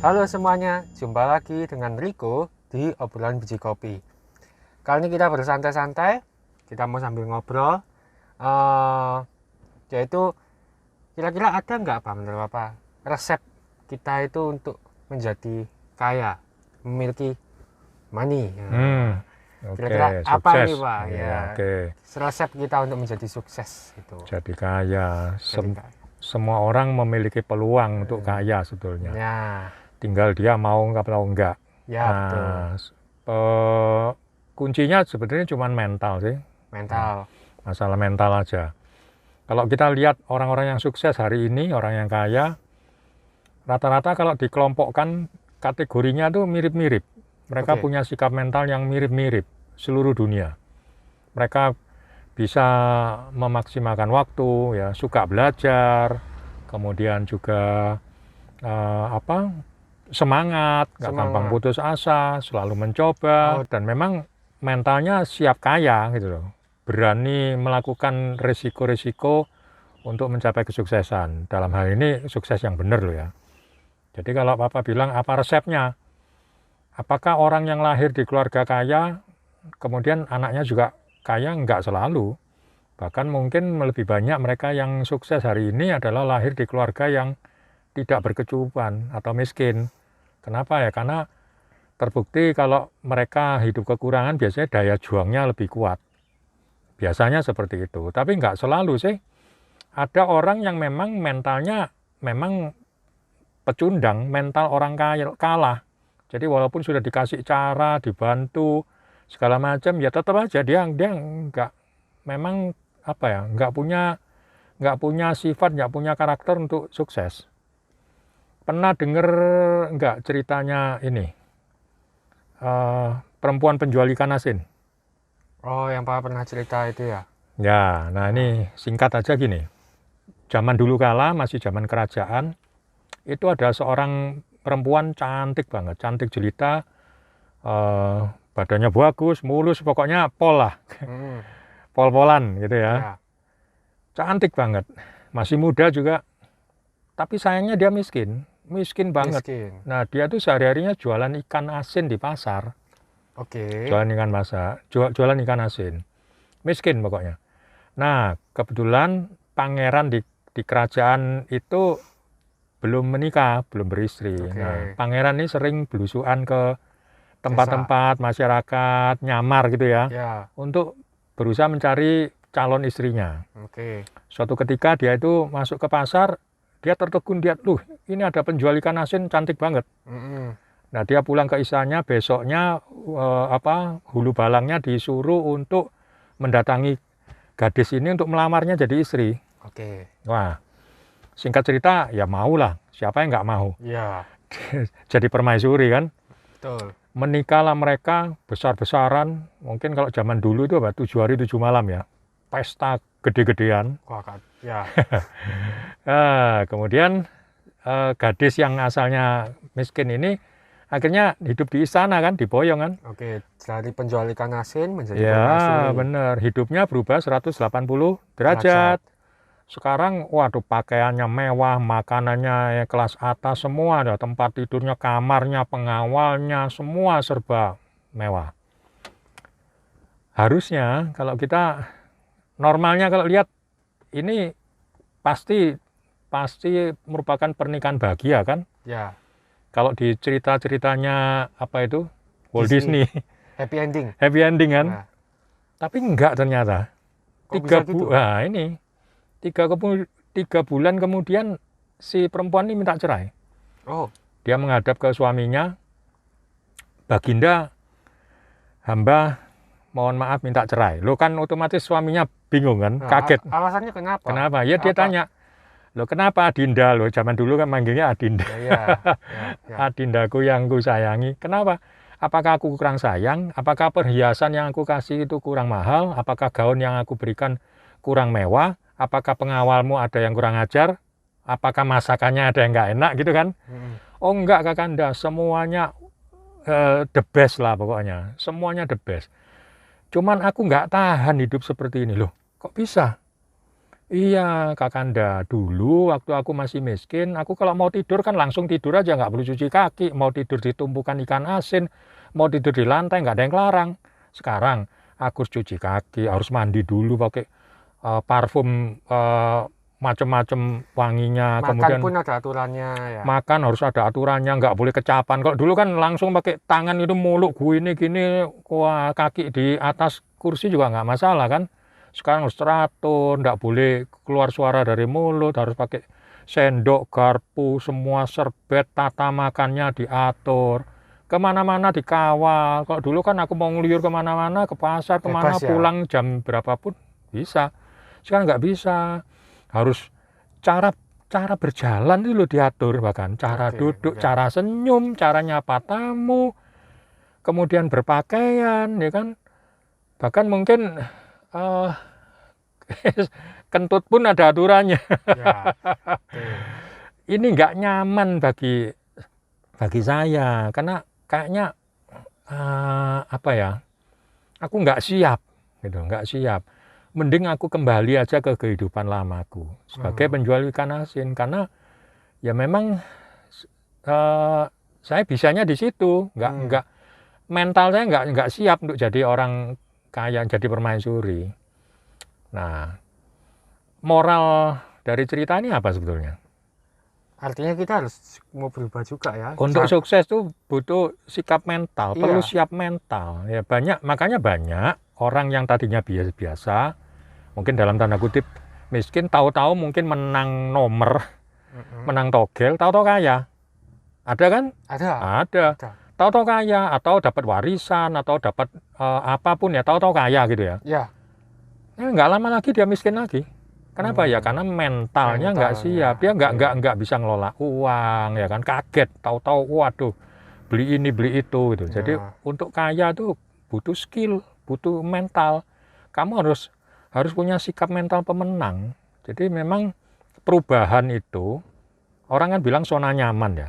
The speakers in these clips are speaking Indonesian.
Halo semuanya, jumpa lagi dengan Riko di obrolan biji kopi. Kali ini kita bersantai-santai, kita mau sambil ngobrol. eh Yaitu kira-kira ada nggak Pak menurut Bapak resep kita itu untuk menjadi kaya, memiliki money. Nah, Oke, kira-kira apa sukses. ini Pak? Iya, Ya, oke. resep kita untuk menjadi sukses itu. Jadi kaya. Jadi kaya. Semua orang memiliki peluang untuk kaya sebetulnya. Ya, Tinggal dia mau nggak atau enggak. ya betul. Nah, kuncinya sebetulnya cuma mental sih. Mental. Masalah mental aja. Kalau kita lihat orang-orang yang sukses hari ini, orang yang kaya, rata-rata kalau dikelompokkan kategorinya tuh mirip-mirip. Mereka Oke. punya sikap mental yang mirip-mirip seluruh dunia. Mereka bisa memaksimalkan waktu, ya, suka belajar, kemudian juga semangat, nggak gampang Semangat. putus asa, selalu mencoba, Oh, dan memang mentalnya siap kaya gitu loh. Berani melakukan risiko-risiko untuk mencapai kesuksesan. Dalam hal ini sukses yang benar loh ya. Jadi kalau Papa bilang apa resepnya? Apakah orang yang lahir di keluarga kaya, kemudian anaknya juga kaya? Enggak selalu. Bahkan mungkin lebih banyak mereka yang sukses hari ini adalah lahir di keluarga yang tidak berkecukupan atau miskin. Kenapa ya? Karena terbukti kalau mereka hidup kekurangan biasanya daya juangnya lebih kuat. Biasanya seperti itu. Tapi enggak selalu sih. Ada orang yang memang mentalnya memang pecundang, mental orang kaya, kalah. Jadi walaupun sudah dikasih cara, dibantu, segala macam, ya tetap aja dia enggak, memang apa ya, nggak punya sifat, nggak punya karakter untuk sukses. Pernah dengar nggak ceritanya ini, perempuan penjual ikan asin? oh yang Pak pernah cerita itu ya? Ya, nah Nah, ini singkat aja gini. Zaman dulu kala, masih zaman kerajaan, itu ada seorang perempuan cantik banget, cantik jelita, eh, badannya bagus, mulus, pokoknya pol lah, hmm, pol-polan gitu ya. ya, Cantik banget, masih muda juga, tapi sayangnya dia miskin, miskin banget. miskin. Nah, dia tuh sehari-harinya jualan ikan asin di pasar, Oke, jualan ikan masak, jualan ikan asin. Miskin pokoknya. Nah, kebetulan pangeran di kerajaan itu belum menikah, belum beristri. Nah, oke. pangeran ini sering belusuan ke Desa, tempat-tempat masyarakat, nyamar gitu ya, ya, untuk berusaha mencari calon istrinya. oke. Suatu ketika dia itu masuk ke pasar, dia tertegun, dia, ini ada penjual ikan asin cantik banget. Mm-mm. Nah, dia pulang ke istana, besoknya hulu balangnya disuruh untuk mendatangi gadis ini untuk melamarnya jadi istri. Oke, Wah, singkat cerita, ya maulah. Siapa yang nggak mau? ya, Jadi permaisuri kan. betul. Menikahlah mereka besar-besaran. Mungkin kalau zaman dulu itu 7 hari 7 malam ya. Pesta gede-gedean. Wah, ya, Kemudian gadis yang asalnya miskin ini akhirnya hidup di istana kan, di Boyong kan. oke. Dari penjual ikan asin menjadi Ya, permaisuri. bener. Hidupnya berubah 180 Derajat. derajat. Sekarang, waduh, pakaiannya mewah, makanannya ya kelas atas semua, ada tempat tidurnya, kamarnya, pengawalnya, semua serba mewah. Harusnya kalau kita normalnya kalau lihat ini pasti pasti merupakan pernikahan bahagia kan? Ya, Kalau di cerita-ceritanya apa itu Walt Disney. Disney, Happy ending. happy ending kan? Ya, Tapi enggak ternyata. kok bisa gitu? Nah ini 3 bulan kemudian si perempuan ini minta cerai. Oh, Dia menghadap ke suaminya, Baginda, hamba mohon maaf minta cerai. Lo kan otomatis suaminya bingung kan, nah, kaget. alasannya kenapa? Kenapa? Ya dia Apa? tanya, lo kenapa Adinda? Lo zaman dulu kan manggilnya Adinda. Ya, ya, ya, ya. Adindaku yang ku sayangi. Kenapa? Apakah aku kurang sayang? Apakah perhiasan yang aku kasih itu kurang mahal? Apakah gaun yang aku berikan kurang mewah? Apakah pengawalmu ada yang kurang ajar? Apakah masakannya ada yang nggak enak gitu kan? Mm-mm. Oh enggak Kakanda, semuanya the best lah pokoknya. Semuanya the best. Cuman aku nggak tahan hidup seperti ini loh. Kok bisa? Iya, Kakanda. Dulu waktu aku masih miskin, aku kalau mau tidur kan langsung tidur aja, nggak perlu cuci kaki. Mau tidur di tumpukan ikan asin, mau tidur di lantai, nggak ada yang larang. Sekarang aku harus cuci kaki, harus mandi dulu pakai parfum macam-macam wanginya. Makan Kemudian pun ada aturannya ya. makan harus ada aturannya, nggak boleh kecapan. Kalau dulu kan langsung pakai tangan itu muluk gini, wah kaki di atas kursi juga nggak masalah kan. Sekarang harus teratur, nggak boleh keluar suara dari mulut, harus pakai sendok, garpu, semua serbet, tata makannya diatur. Kemana-mana dikawal. Kalau dulu kan aku mau ngeluyur kemana-mana, ke pasar, kemana, Bebas ya. pulang jam berapapun bisa. Sekarang nggak bisa. Harus cara cara berjalan itu loh diatur, bahkan cara Oke, duduk, oke. cara senyum, cara nyapa tamu, kemudian berpakaian, ya kan. Bahkan mungkin eh, kentut pun ada aturannya. Ya. Oke. Ini nggak nyaman bagi saya, karena kayaknya apa ya? Aku nggak siap, gitu, nggak siap. Mending aku kembali aja ke kehidupan lamaku sebagai penjual ikan asin, karena ya memang saya bisanya di situ, nggak mental saya nggak siap untuk jadi orang kaya, jadi permaisuri. Nah, moral dari cerita ini apa sebetulnya? Artinya kita harus mau berubah juga ya. Untuk sukses tuh butuh sikap mental, perlu Iya. siap mental. Ya makanya banyak orang yang tadinya biasa-biasa, mungkin dalam tanda kutip miskin, tahu-tahu mungkin menang nomor, menang togel, tahu-tahu kaya. Ada kan? Ada. Ada. Tahu-tahu kaya, atau dapat warisan, atau dapat apapun ya, tahu-tahu kaya gitu ya. Ya. Nggak lama lagi dia miskin lagi. Kenapa ya? Karena mentalnya nggak siap. Dia nggak bisa ngelola uang, ya kan? Kaget, tahu-tahu, waduh, beli ini, beli itu, gitu. Jadi untuk kaya tuh butuh skill, butuh mental. Kamu harus punya sikap mental pemenang. Jadi memang perubahan itu, orang kan bilang zona nyaman ya.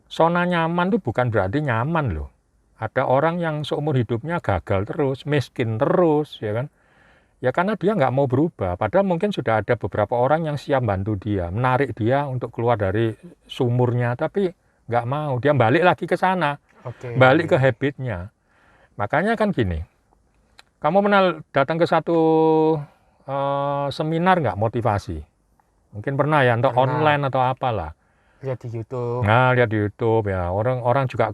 Zona nyaman tuh bukan berarti nyaman loh. Ada orang yang seumur hidupnya gagal terus, miskin terus, ya kan? Ya karena dia nggak mau berubah. Padahal mungkin sudah ada beberapa orang yang siap bantu dia, menarik dia untuk keluar dari sumurnya, tapi nggak mau. Dia balik lagi ke sana, balik ke habitnya. Makanya kan gini, kamu pernah datang ke satu seminar nggak motivasi? Mungkin pernah ya, atau online atau apalah. Lihat di YouTube. Nah, lihat di YouTube ya. Orang juga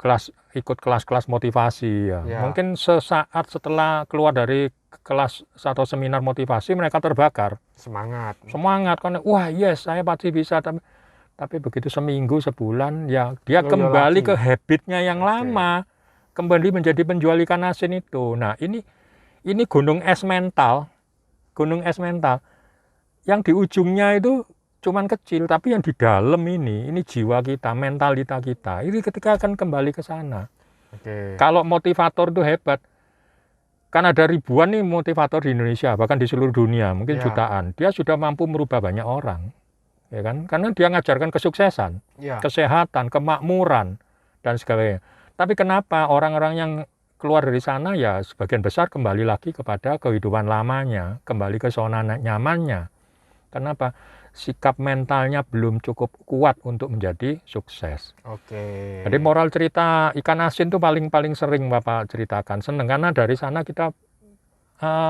ikut kelas-kelas motivasi ya. Mungkin sesaat setelah keluar dari kelas atau seminar motivasi, mereka terbakar. Semangat kan, wah yes, saya pasti bisa. Tapi begitu seminggu, sebulan, ya dia kembali ke habitnya yang lama. Kembali menjadi penjual ikan asin itu. Nah, ini gunung es mental. Gunung es mental. Yang di ujungnya itu cuman kecil, tapi yang di dalam ini jiwa kita, mentalita kita. Ini ketika akan kembali ke sana. Kalau motivator itu hebat, kan ada ribuan nih motivator di Indonesia, bahkan di seluruh dunia, mungkin jutaan. Dia sudah mampu merubah banyak orang, ya kan? Karena dia ngajarkan kesuksesan, kesehatan, kemakmuran, dan sebagainya. Tapi kenapa orang-orang yang keluar dari sana ya sebagian besar kembali lagi kepada kehidupan lamanya, kembali ke zona nyamannya? Kenapa? Sikap mentalnya belum cukup kuat untuk menjadi sukses. Jadi moral cerita ikan asin itu paling sering Bapak ceritakan. Seneng karena dari sana kita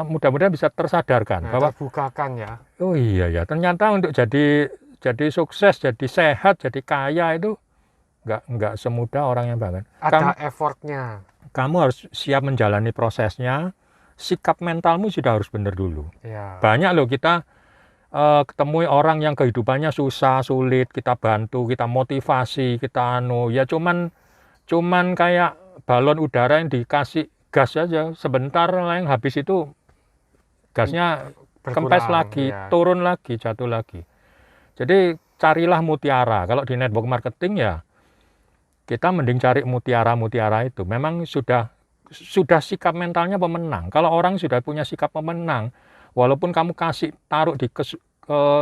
mudah-mudahan bisa tersadarkan bahwa terbukakan ya. Oh iya ya, ternyata untuk jadi sukses, jadi sehat, jadi kaya itu nggak semudah orang yang banget. Ada effortnya. Kamu harus siap menjalani prosesnya. Sikap mentalmu sudah harus benar dulu. Banyak loh kita ketemu orang yang kehidupannya susah, sulit, kita bantu, kita motivasi, kita ya cuman kayak balon udara yang dikasih gas aja, sebentar yang habis itu gasnya kempes lagi, turun lagi, jatuh lagi. Jadi carilah mutiara. Kalau di network marketing ya kita mending cari mutiara itu. Memang sudah sikap mentalnya pemenang. Kalau orang sudah punya sikap pemenang, walaupun kamu taruh di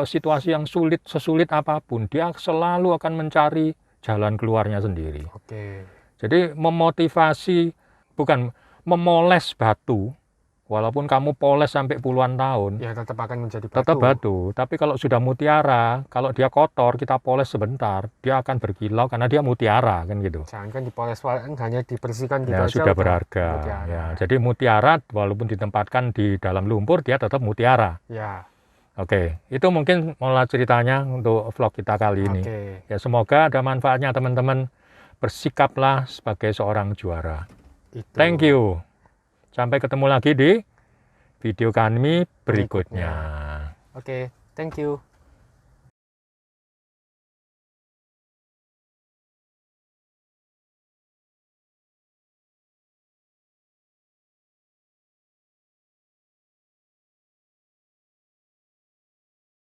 situasi yang sulit, sesulit apapun, dia selalu akan mencari jalan keluarnya sendiri. Jadi memotivasi, bukan memoles batu Walaupun kamu poles sampai puluhan tahun, Ya tetap akan menjadi batu. tetap batu. Tapi kalau sudah mutiara, kalau dia kotor, kita poles sebentar, dia akan berkilau karena dia mutiara, kan gitu. Jangan kan dipoles, hanya dibersihkan gitu Ya aja sudah udah berharga. mutiara. Ya, jadi mutiara walaupun ditempatkan di dalam lumpur, dia tetap mutiara. Ya, Oke, itu mungkin mola ceritanya untuk vlog kita kali ini. oke. Ya semoga ada manfaatnya teman-teman. Bersikaplah sebagai seorang juara. Itu. Thank you. Sampai ketemu lagi di video kami berikutnya. Oke, thank you.